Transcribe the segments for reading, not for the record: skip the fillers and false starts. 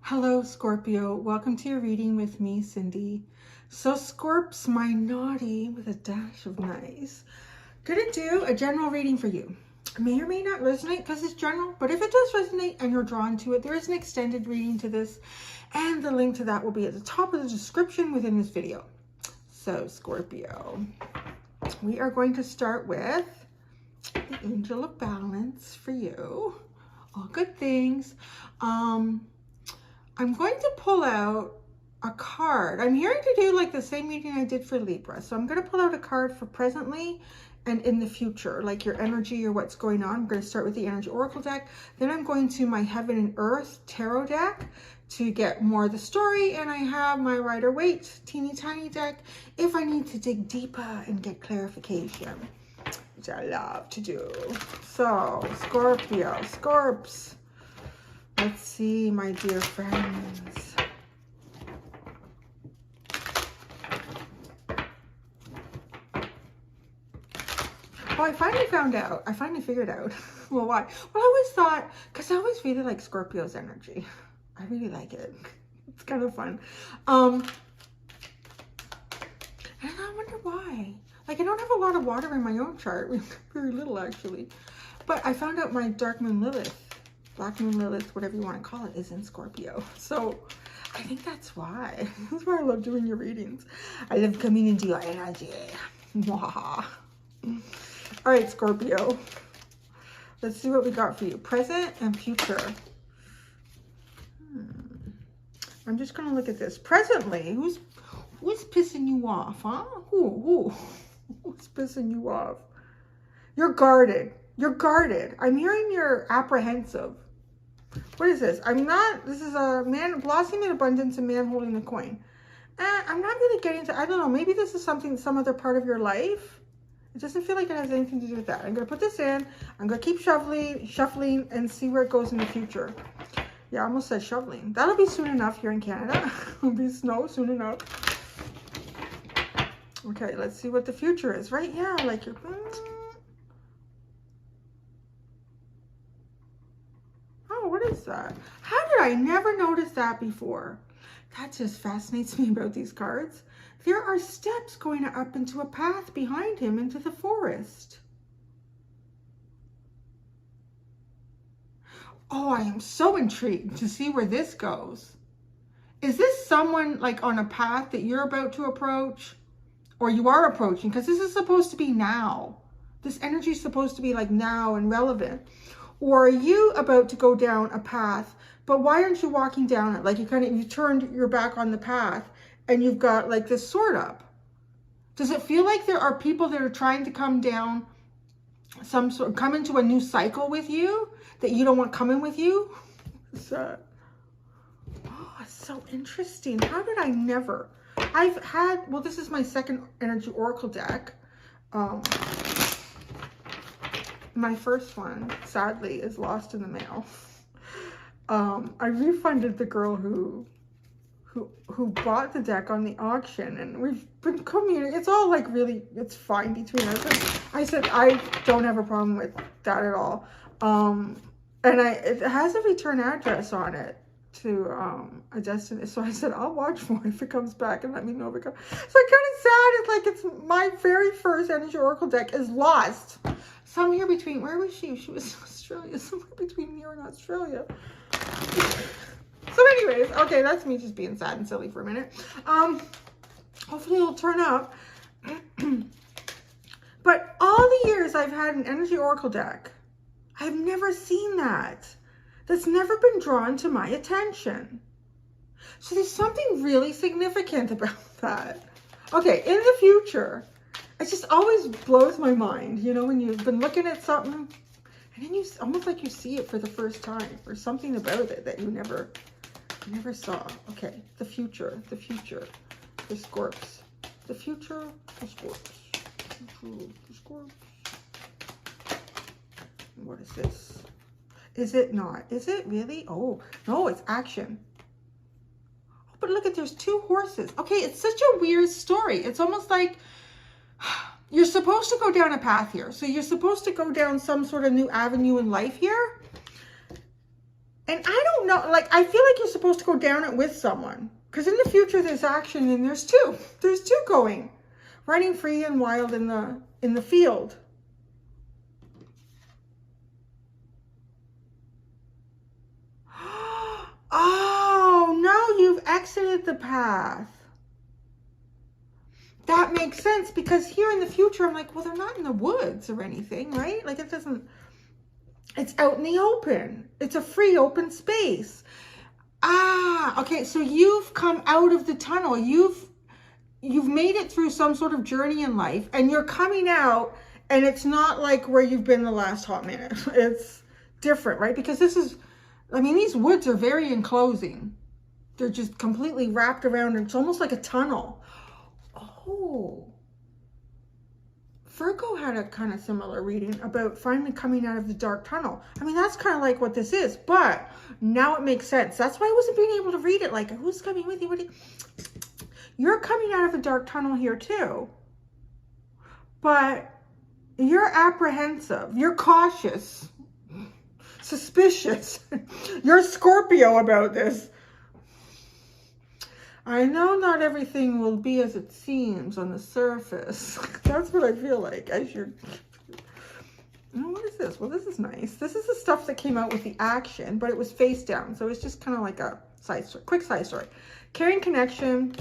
Hello, Scorpio. Welcome to your reading with me, Cindy. So, Scorps, my naughty with a dash of nice, gonna do a general reading for you. It may or may not resonate because it's general, but if it does resonate and you're drawn to it, there is an extended reading to this, and the link to that will be at the top of the description within this video. So, Scorpio, we are going to start with the Angel of Balance for you. All good things. I'm going to pull out a card. I'm hearing to do like the same reading I did for Libra. So I'm going to pull out a card for presently and in the future, like your energy or what's going on. I'm going to start with the Energy Oracle deck. Then I'm going to my Heaven and Earth Tarot deck to get more of the story. And I have my Rider-Waite teeny tiny deck if I need to dig deeper and get clarification, which I love to do. So Scorpio, Scorps. Let's see, my dear friends. Oh, I finally found out. I finally figured out. Well, why? Well, I always thought, because I always really like Scorpio's energy. I really like it. It's kind of fun. And I wonder why. Like, I don't have a lot of water in my own chart. Very little, actually. But I found out my Dark Moon Lilith, Black Moon Lilith, whatever you want to call it, is in Scorpio. So I think that's why. That's why I love doing your readings. I love coming into your energy. Mwah. All right, Scorpio. Let's see what we got for you. Present and future. I'm just going to look at this. Presently, who's pissing you off, huh? Who's pissing you off? You're guarded. You're guarded. I'm hearing you're apprehensive. What is this? This is a man blossoming in abundance, a man holding a coin. I'm not really getting to, I don't know, maybe this is some other part of your life. It doesn't feel like it has anything to do with that. I'm going to put this in. I'm going to keep shuffling and see where it goes in the future. Yeah, I almost said shoveling. That'll be soon enough here in Canada. It'll be snow soon enough. Okay, let's see what the future is. Right? Yeah, like you're... What is that? How did I never notice that before? That just fascinates me about these cards. There are steps going up into a path behind him into the forest. Oh, I am so intrigued to see where this goes. Is this someone like on a path that you're about to approach? Or you are approaching? Because this is supposed to be now. This energy is supposed to be like now and relevant. Or are you about to go down a path, but why aren't you walking down it? Like you turned your back on the path and you've got like this sword up. Does it feel like there are people that are trying to come down come into a new cycle with you that you don't want coming with you? Oh, it's so interesting. How did I never? Well, this is my second Energy Oracle deck. My first one, sadly, is lost in the mail. I refunded the girl who bought the deck on the auction, and we've been communicating. It's all like really, it's fine between us. I said I don't have a problem with that at all. And it has a return address on it to a destination. So I said I'll watch for it if it comes back and let me know if it comes. So it's kind of sad. It's like it's my very first Energy Oracle deck is lost. Somewhere between, where was she? She was in Australia. Somewhere between here and Australia. So anyways, okay, that's me just being sad and silly for a minute. Hopefully it'll turn up. But all the years I've had an Energy Oracle deck, I've never seen that. That's never been drawn to my attention. So there's something really significant about that. Okay, in the future, it just always blows my mind, you know, when you've been looking at something and then you almost like you see it for the first time, or something about it that you never saw. Okay, the future, the Scorps, the future, the Scorps, the Scorps. What is this? Is it not? Is it really? Oh, no, it's action. Oh, but look at, there's two horses. Okay, it's such a weird story. It's almost like you're supposed to go down a path here. So you're supposed to go down some sort of new avenue in life here. And I don't know, like, I feel like you're supposed to go down it with someone. Because in the future, there's action, and there's two. There's two going. Running free and wild in the field. Oh, no, you've exited the path. That makes sense, because here in the future, I'm like, well, they're not in the woods or anything, right? Like, it doesn't, it's out in the open. It's a free open space. Ah, okay, so you've come out of the tunnel. You've made it through some sort of journey in life, and you're coming out, and it's not like where you've been the last hot minute. It's different, right? Because this is, I mean, these woods are very enclosing. They're just completely wrapped around, and it's almost like a tunnel. Oh, Virgo had a kind of similar reading about finally coming out of the dark tunnel. I mean, that's kind of like what this is, but now it makes sense. That's why I wasn't being able to read it. Like, who's coming with you? You're coming out of a dark tunnel here too, but you're apprehensive. You're cautious, suspicious. You're Scorpio about this. I know not everything will be as it seems on the surface. That's what I feel like as you're... Oh, what is this? Well, this is nice. This is the stuff that came out with the action, but it was face down. So it's just kind of like a side story, quick side story. Carrying connection.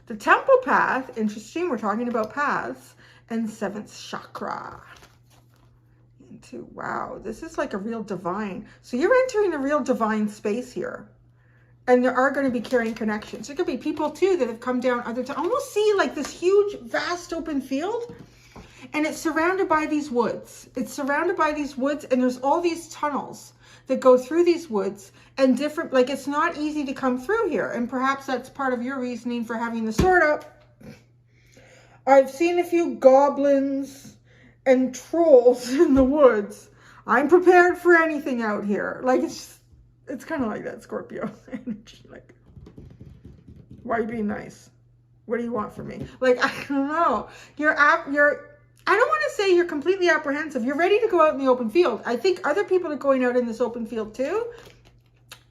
The temple path. Interesting. We're talking about paths. And 7th chakra. Wow. This is like a real divine. So you're entering a real divine space here. And there are going to be carrying connections. There could be people too that have come down other times. Almost see like this huge, vast open field. And it's surrounded by these woods. It's surrounded by these woods. And there's all these tunnels that go through these woods. And different, like it's not easy to come through here. And perhaps that's part of your reasoning for having the sword up. I've seen a few goblins and trolls in the woods. I'm prepared for anything out here. Like it's kind of like that Scorpio energy. Like, why are you being nice? What do you want from me? Like, I don't know. I don't want to say you're completely apprehensive. You're ready to go out in the open field. I think other people are going out in this open field too.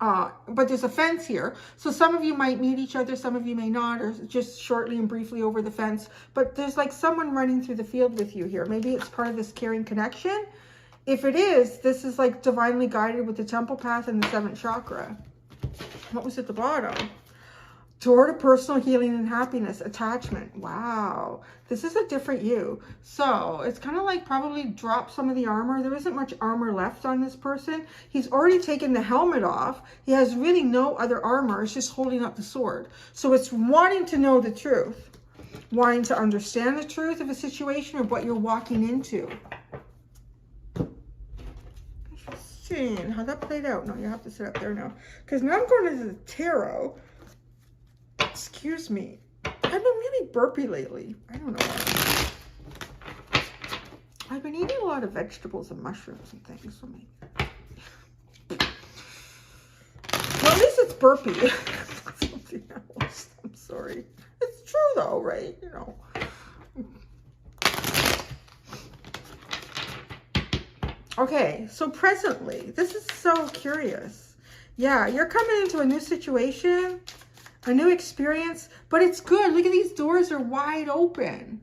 But there's a fence here. So some of you might meet each other. Some of you may not, or just shortly and briefly over the fence. But there's like someone running through the field with you here. Maybe it's part of this caring connection. If it is, this is like divinely guided with the temple path and the 7th chakra. What was at the bottom? Toward a personal healing and happiness, attachment. Wow. This is a different you. So it's kind of like probably drop some of the armor. There isn't much armor left on this person. He's already taken the helmet off. He has really no other armor. It's just holding up the sword. So it's wanting to know the truth. Wanting to understand the truth of a situation or what you're walking into. How that played out. No, you have to sit up there now. Because now I'm going into the tarot. Excuse me. I've been really burpy lately. I don't know why. I've been eating a lot of vegetables and mushrooms and things. So well, at least it's burpy. Something else. I'm sorry. It's true though, right? You know. Okay, so presently, this is so curious. Yeah, you're coming into a new situation, a new experience, but it's good. Look at these doors are wide open.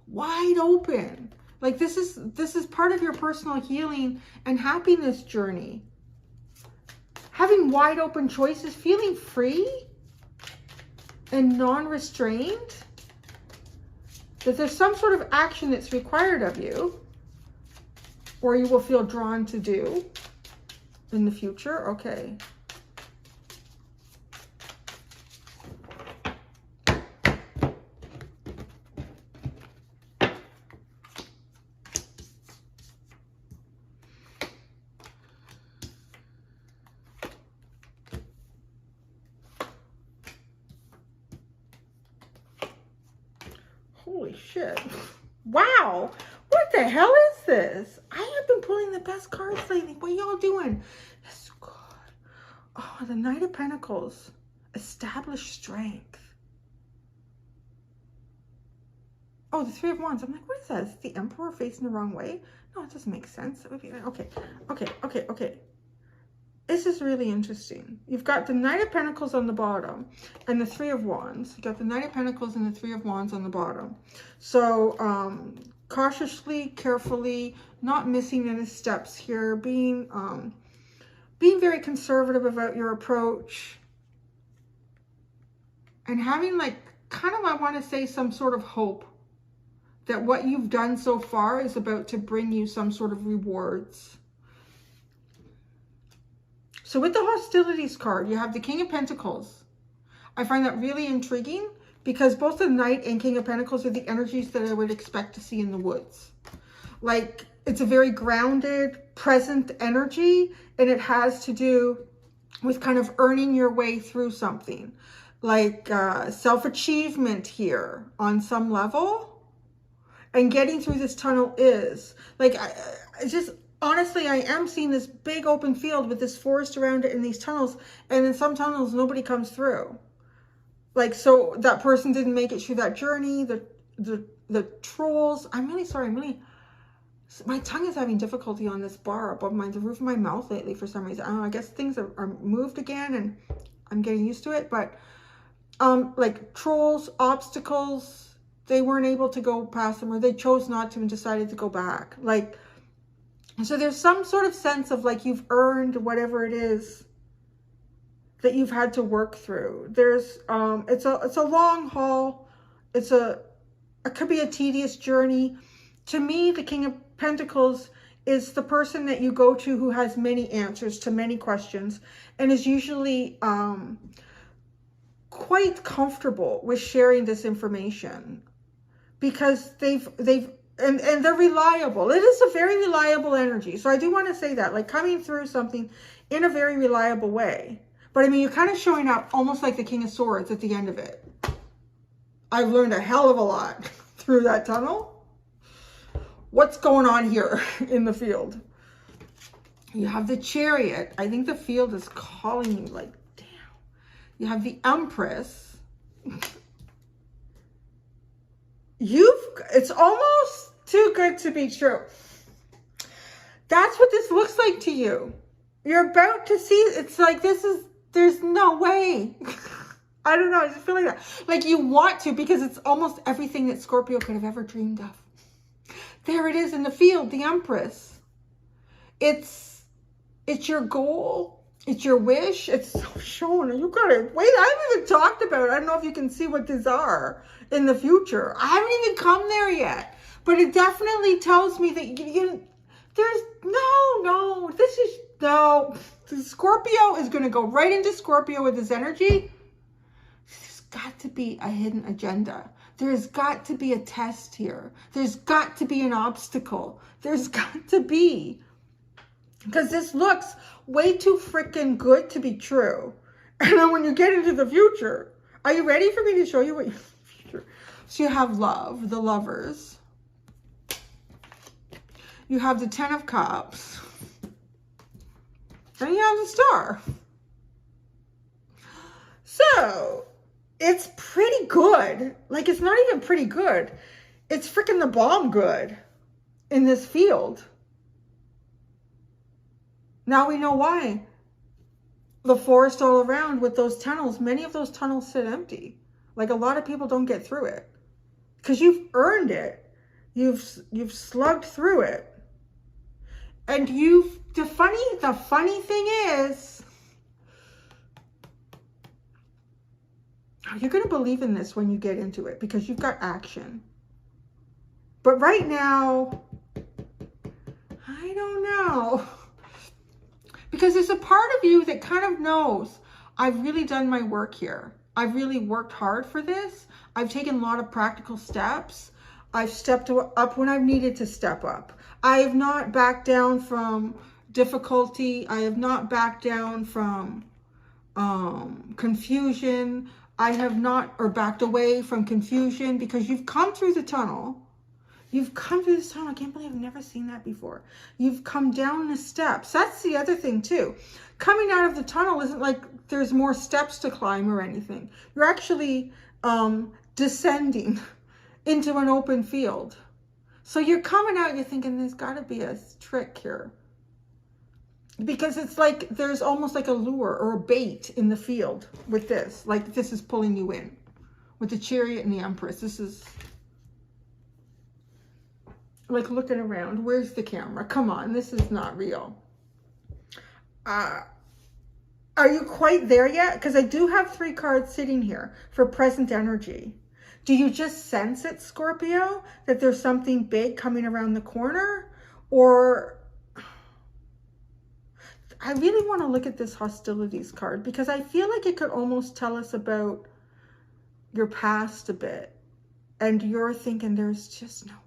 Wide open. Like this is part of your personal healing and happiness journey. Having wide open choices, feeling free and non-restrained. That there's some sort of action that's required of you. Or you will feel drawn to do in the future. Okay. Holy shit. Wow. What the hell is this? I have been pulling the best cards lately. What are y'all doing? Yes, God. Oh, the Knight of Pentacles. Established strength. Oh, the 3 of Wands. I'm like, what is that? Is the Emperor facing the wrong way? No, it doesn't make sense. It would be like, okay. This is really interesting. You've got the Knight of Pentacles on the bottom and the Three of Wands. You've got the Knight of Pentacles and the Three of Wands on the bottom. So cautiously, carefully, not missing any steps here, being very conservative about your approach, and having like kind of, I want to say, some sort of hope that what you've done so far is about to bring you some sort of rewards. So with the hostilities card, you have the King of Pentacles. I find that really intriguing because both the Knight and King of Pentacles are the energies that I would expect to see in the woods. Like, it's a very grounded, present energy, and it has to do with kind of earning your way through something. Like self-achievement here on some level. And getting through this tunnel is, like, I just... Honestly, I am seeing this big open field with this forest around it and these tunnels. And in some tunnels, nobody comes through. Like, so that person didn't make it through that journey. The trolls. I'm really sorry. My tongue is having difficulty on this bar above the roof of my mouth lately for some reason. I don't know. I guess things are moved again and I'm getting used to it. But like trolls, obstacles, they weren't able to go past them, or they chose not to and decided to go back. Like, so there's some sort of sense of like you've earned whatever it is that you've had to work through. There's it's a long haul. It could be a tedious journey. To me, the King of Pentacles is the person that you go to who has many answers to many questions and is usually quite comfortable with sharing this information because and they're reliable. It is a very reliable energy. So I do want to say that, like, coming through something in a very reliable way. But I mean, you're kind of showing up almost like the King of Swords at the end of it. I've learned a hell of a lot through that tunnel. What's going on here in the field? You have the Chariot. I think the field is calling you, like, damn. You have the Empress. It's almost too good to be true. That's what this looks like to you. You're about to see, it's like, there's no way. I don't know, I just feel like that. Like you want to, because it's almost everything that Scorpio could have ever dreamed of. There it is in the field, the Empress. It's your goal. It's your wish. It's so shown. You gotta wait. I haven't even talked about it. I don't know if you can see what these are in the future. I haven't even come there yet. But it definitely tells me that there's no. The Scorpio is going to go right into Scorpio with his energy. There's got to be a hidden agenda. There's got to be a test here. There's got to be an obstacle. There's got to be. Because this looks way too freaking good to be true. And then when you get into the future, are you ready for me to show you what your future? So you have love, the lovers. You have the Ten of Cups. And you have the Star. So it's pretty good. Like, it's not even pretty good. It's freaking the bomb good in this field. Now we know why. The forest all around with those tunnels, many of those tunnels sit empty. Like, a lot of people don't get through it. Because you've earned it. You've slugged through it. And the funny thing is, you're going to believe in this when you get into it because you've got action. But right now, I don't know. Because there's a part of you that kind of knows, I've really done my work here. I've really worked hard for this. I've taken a lot of practical steps. I've stepped up when I've needed to step up. I have not backed down from difficulty. I have not backed down from confusion. I have not, or backed away from confusion, because you've come through the tunnel. You've come through this tunnel. I can't believe I've never seen that before. You've come down the steps. That's the other thing too. Coming out of the tunnel isn't like there's more steps to climb or anything. You're actually descending into an open field. So you're coming out, you're thinking there's got to be a trick here. Because it's like there's almost like a lure or a bait in the field with this. Like this is pulling you in. With the Chariot and the Empress. This is like looking around. Where's the camera? Come on, this is not real. Are you quite there yet? Because I do have 3 cards sitting here for present energy. Do you just sense it, Scorpio? That there's something big coming around the corner? Or I really want to look at this hostilities card because I feel like it could almost tell us about your past a bit. And you're thinking there's just no way.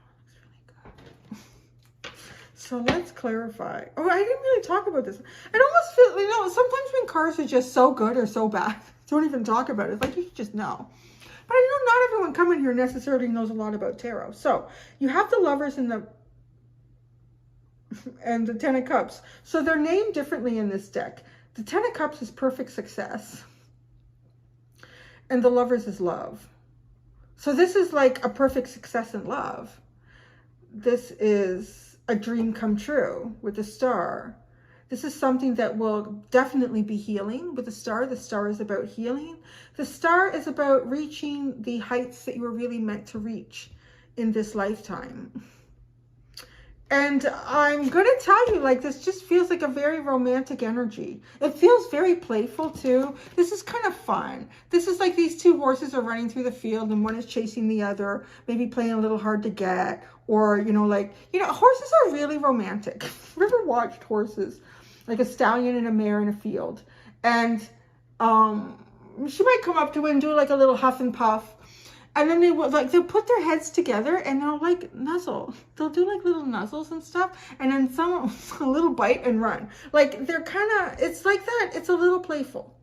Looks really good. So let's clarify. Oh, I didn't really talk about this. I almost feel, you know, sometimes when cards are just so good or so bad, don't even talk about it. It's like you should just know. But I know not everyone coming here necessarily knows a lot about tarot. So you have the Lovers and the 10 of Cups. So they're named differently in this deck. The 10 of Cups is perfect success. And the Lovers is love. So this is like a perfect success in love. This is a dream come true with the Star. This is something that will definitely be healing with the Star. The Star is about healing. The Star is about reaching the heights that you were really meant to reach in this lifetime. And I'm going to tell you, like, this just feels like a very romantic energy. It feels very playful, too. This is kind of fun. This is like these 2 horses are running through the field and one is chasing the other, maybe playing a little hard to get. Or, you know, like, you know, horses are really romantic. Have you ever watched horses? Like a stallion and a mare in a field. And she might come up to it and do like a little huff and puff. And then they will, like, they'll put their heads together and they'll like nuzzle. They'll do like little nuzzles and stuff. And then a little bite and run. Like they're kind of, it's like that. It's a little playful.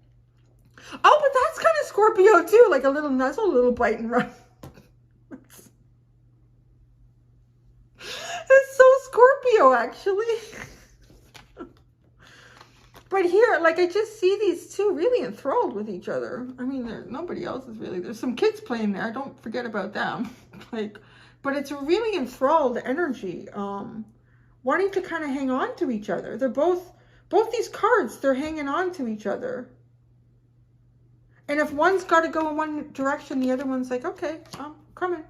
Oh, but that's kind of Scorpio too. Like a little nuzzle, a little bite and run. It's so Scorpio actually. But here, like, I just see these 2 really enthralled with each other. I mean, nobody else is really. There's some kids playing there. Don't forget about them. Like, but it's a really enthralled energy. Wanting to kind of hang on to each other. They're both these cards, they're hanging on to each other. And if one's got to go in one direction, the other one's like, okay, I'm coming.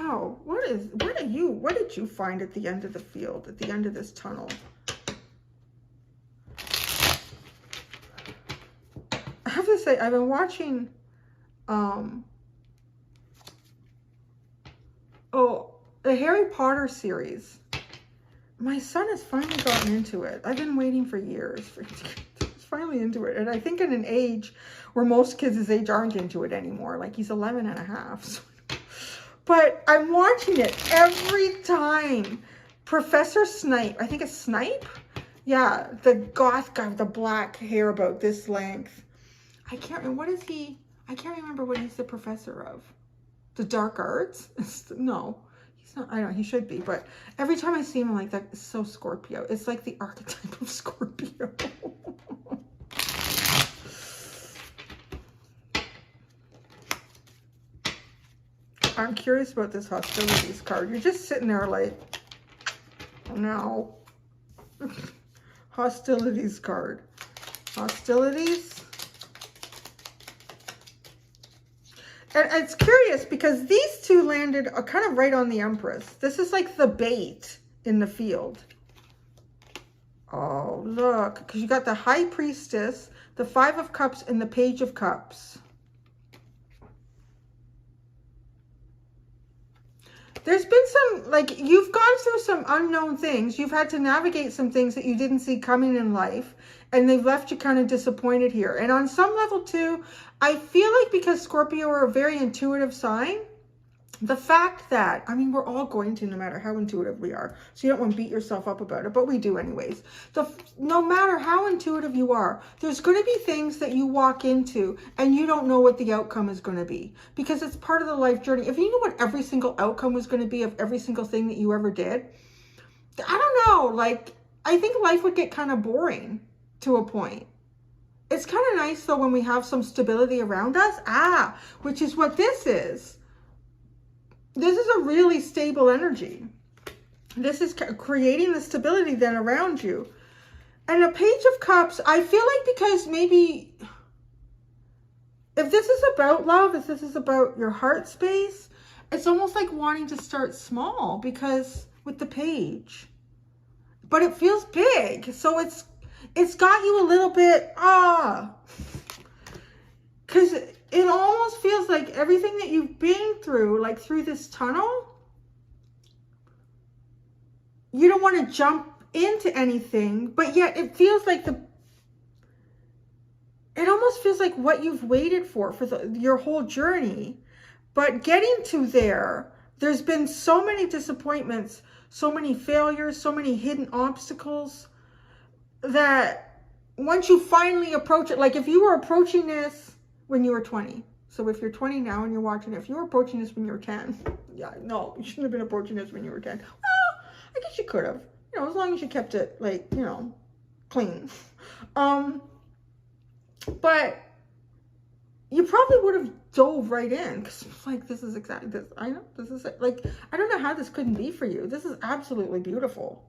Wow, what did you find at the end of the field, at the end of this tunnel? I have to say, I've been watching, the Harry Potter series. My son has finally gotten into it. I've been waiting for years for he's finally into it. And I think at an age where most kids his age aren't into it anymore. Like he's 11 and a half. So. But I'm watching it every time. Professor Snape, I think it's Snape? Yeah, the goth guy with the black hair about this length. I can't remember, I can't remember what he's the professor of. The dark arts? No, he's not, I don't know, he should be. But every time I see him, I'm like, that is so Scorpio. It's like the archetype of Scorpio. I'm curious about this hostilities card. You're just sitting there like, oh no. Hostilities card. Hostilities. And it's curious because these 2 landed kind of right on the Empress. This is like the bait in the field. Oh, look. Because you got the High Priestess, the 5 of Cups, and the Page of Cups. There's been some, like, you've gone through some unknown things. You've had to navigate some things that you didn't see coming in life. And they've left you kind of disappointed here. And on some level, too, I feel like because Scorpio are a very intuitive sign, the fact that, I mean, we're all going to, no matter how intuitive we are. So you don't want to beat yourself up about it, but we do anyways. No matter how intuitive you are, there's going to be things that you walk into and you don't know what the outcome is going to be. Because it's part of the life journey. If you knew what every single outcome was going to be of every single thing that you ever did, I don't know, like, I think life would get kind of boring to a point. It's kind of nice, though, when we have some stability around us. Which is what this is. this is a really stable energy. This is creating the stability then around you. And a Page of Cups, I feel like, because maybe if this is about love, if this is about your heart space, it's almost like wanting to start small, because with the Page, but it feels big. So it's got you a little bit, because it almost feels like everything that you've been through, like through this tunnel, you don't want to jump into anything, but yet it feels like it almost feels like what you've waited for your whole journey. But getting to there's been so many disappointments, so many failures, so many hidden obstacles, that once you finally approach it, like if you were approaching this when you were 20, so if you're 20 now and you're watching it, if you were approaching this when you were 10, yeah, no, you shouldn't have been approaching this when you were 10. Well, I guess you could have, you know, as long as you kept it, like, you know, clean. But you probably would have dove right in, because like, this is exactly this. I know this is like, I don't know how this couldn't be for you. This is absolutely beautiful.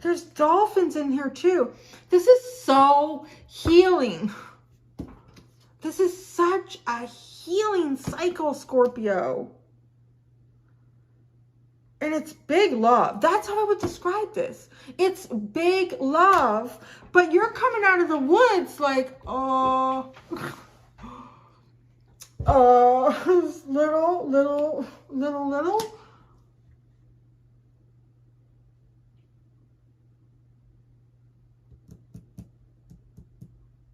There's dolphins in here too. This is so healing. This is such a healing cycle, Scorpio. And it's big love. That's how I would describe this. It's big love, but you're coming out of the woods like, little.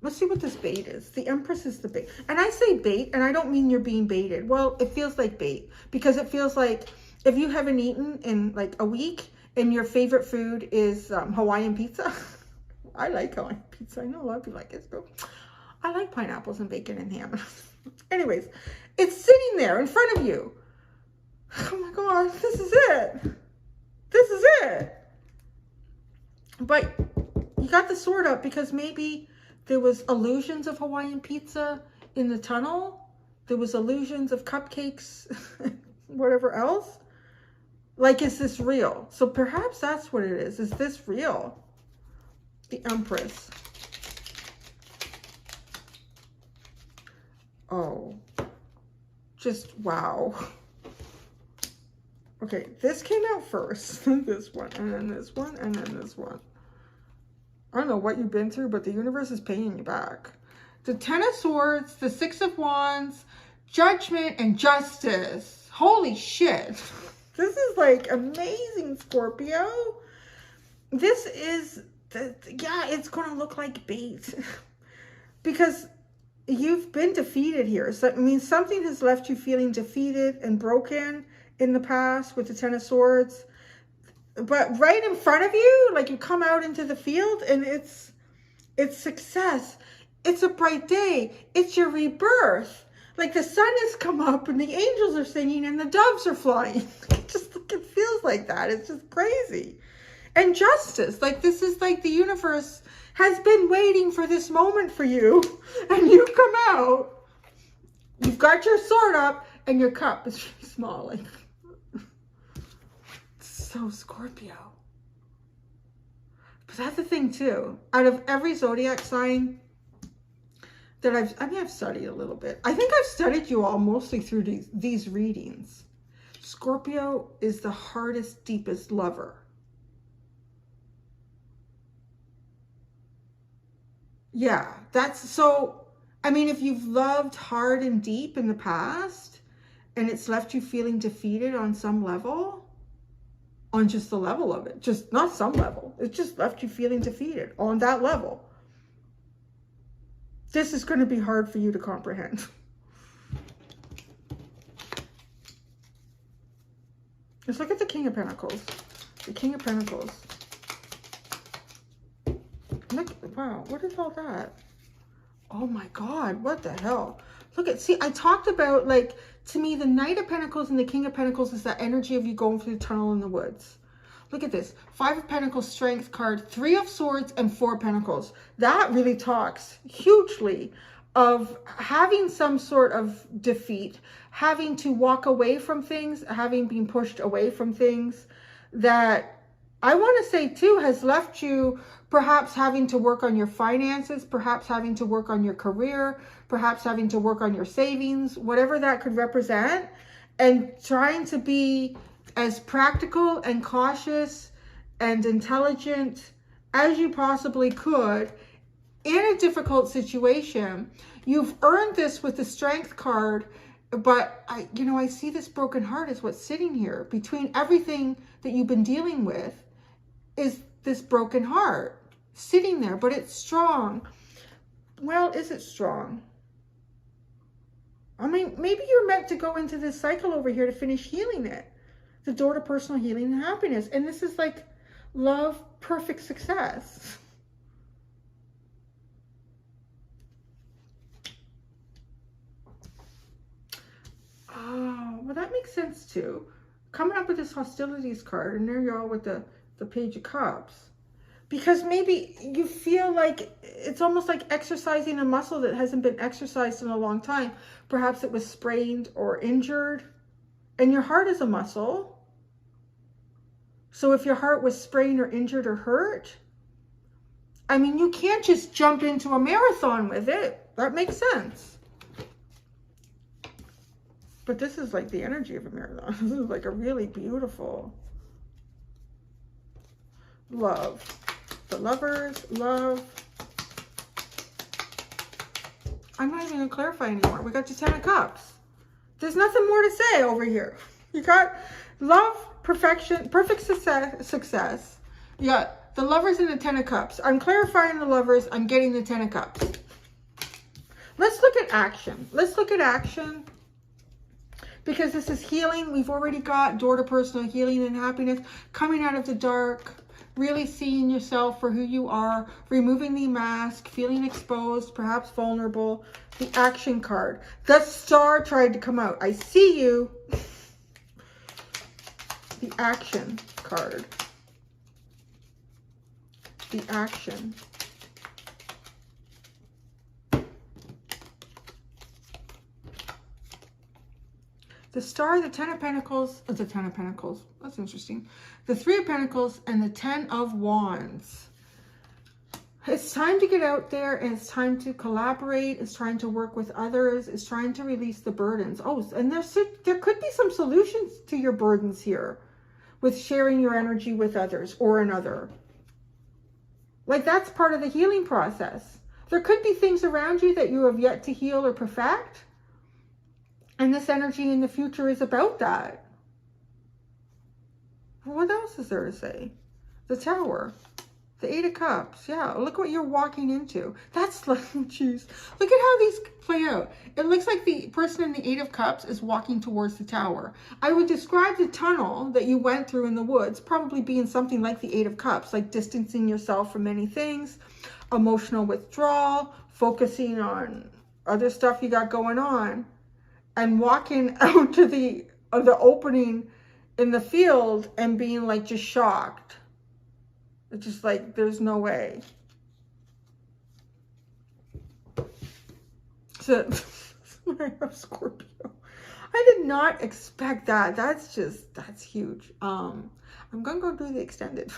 Let's see what this bait is. The Empress is the bait. And I say bait, and I don't mean you're being baited. Well, it feels like bait, because it feels like if you haven't eaten in like a week and your favorite food is Hawaiian pizza. I like Hawaiian pizza. I know a lot of people like it too. I like pineapples and bacon and ham. Anyways, it's sitting there in front of you. Oh my God, this is it. This is it. But you got the sword up because maybe there was illusions of Hawaiian pizza in the tunnel. There was illusions of cupcakes, whatever else. Like, is this real? So perhaps that's what it is. Is this real? The Empress. Oh, just wow. Okay, this came out first. This one, and then this one, and then this one. I don't know what you've been through, but the universe is paying you back. The Ten of Swords, the Six of Wands, Judgment, and Justice. Holy shit. This is like amazing, Scorpio. This is, yeah, it's going to look like bait. Because you've been defeated here. So it means something has left you feeling defeated and broken in the past with the Ten of Swords. But right in front of you, like, you come out into the field and it's success. It's a bright day. It's your rebirth. Like, the sun has come up and the angels are singing and the doves are flying. It feels like that. It's just crazy. And justice. Like, this is like the universe has been waiting for this moment for you. And you come out. You've got your sword up and your cup is really small. Like, so Scorpio. But that's the thing too. Out of every zodiac sign that I've studied a little bit. I think I've studied you all mostly through these readings. Scorpio is the hardest, deepest lover. Yeah, that's so, I mean, if you've loved hard and deep in the past and it's left you feeling defeated on some level, on just the level of it, just not some level, it just left you feeling defeated on that level. This is going to be hard for you to comprehend. Let's look at the King of Pentacles. The King of Pentacles. Look, wow, what is all that? Oh my God, what the hell? Look at, see, I talked about, like, to me, the Knight of Pentacles and the King of Pentacles is that energy of you going through the tunnel in the woods. Look at this. 5 of Pentacles, Strength card, 3 of Swords, and 4 of Pentacles. That really talks hugely of having some sort of defeat, having to walk away from things, having been pushed away from things that I want to say too has left you perhaps having to work on your finances, perhaps having to work on your career, perhaps having to work on your savings, whatever that could represent, and trying to be as practical and cautious and intelligent as you possibly could in a difficult situation. You've earned this with the Strength card, but I see this broken heart is what's sitting here. Between everything that you've been dealing with is this broken heart sitting there, but it's strong. Well, is it strong? I mean, maybe you're meant to go into this cycle over here to finish healing it. The door to personal healing and happiness. And this is like love, perfect success. Oh, well, that makes sense too. Coming up with this hostilities card, and there you are with the Page of Cups. Because maybe you feel like it's almost like exercising a muscle that hasn't been exercised in a long time. Perhaps it was sprained or injured. And your heart is a muscle. So if your heart was sprained or injured or hurt, I mean, you can't just jump into a marathon with it. That makes sense. But this is like the energy of a marathon. This is like a really beautiful love. The Lovers, love. I'm not even going to clarify anymore. We got the Ten of Cups. There's nothing more to say over here. You got love, perfection, perfect success. You got the Lovers and the Ten of Cups. I'm clarifying the Lovers. I'm getting the Ten of Cups. Let's look at action. Let's look at action. Because this is healing. We've already got door to personal healing and happiness. Coming out of the dark. Really seeing yourself for who you are, removing the mask, feeling exposed, perhaps vulnerable. The action card. The Star tried to come out. I see you. The action card. The action. The Star, the Ten of Pentacles, the Ten of Pentacles. That's interesting. The Three of Pentacles and the Ten of Wands. It's time to get out there and it's time to collaborate. It's trying to work with others. It's trying to release the burdens. Oh, and there could be some solutions to your burdens here with sharing your energy with others or another. Like that's part of the healing process. There could be things around you that you have yet to heal or perfect. And this energy in the future is about that. What else is there to say? The Tower. The Eight of Cups. Yeah, look what you're walking into. That's like, jeez. Look at how these play out. It looks like the person in the Eight of Cups is walking towards the Tower. I would describe the tunnel that you went through in the woods probably being something like the Eight of Cups, like distancing yourself from many things, emotional withdrawal, focusing on other stuff you got going on, and walking out to the opening in the field and being like just shocked. It's just like, there's no way. So, I have Scorpio. I did not expect that. That's huge. I'm going to go do the extended.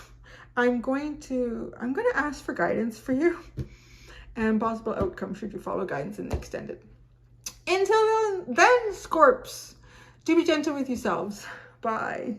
I'm going to ask for guidance for you and possible outcome should you follow guidance in the extended. Until then, Scorps, do be gentle with yourselves. Bye.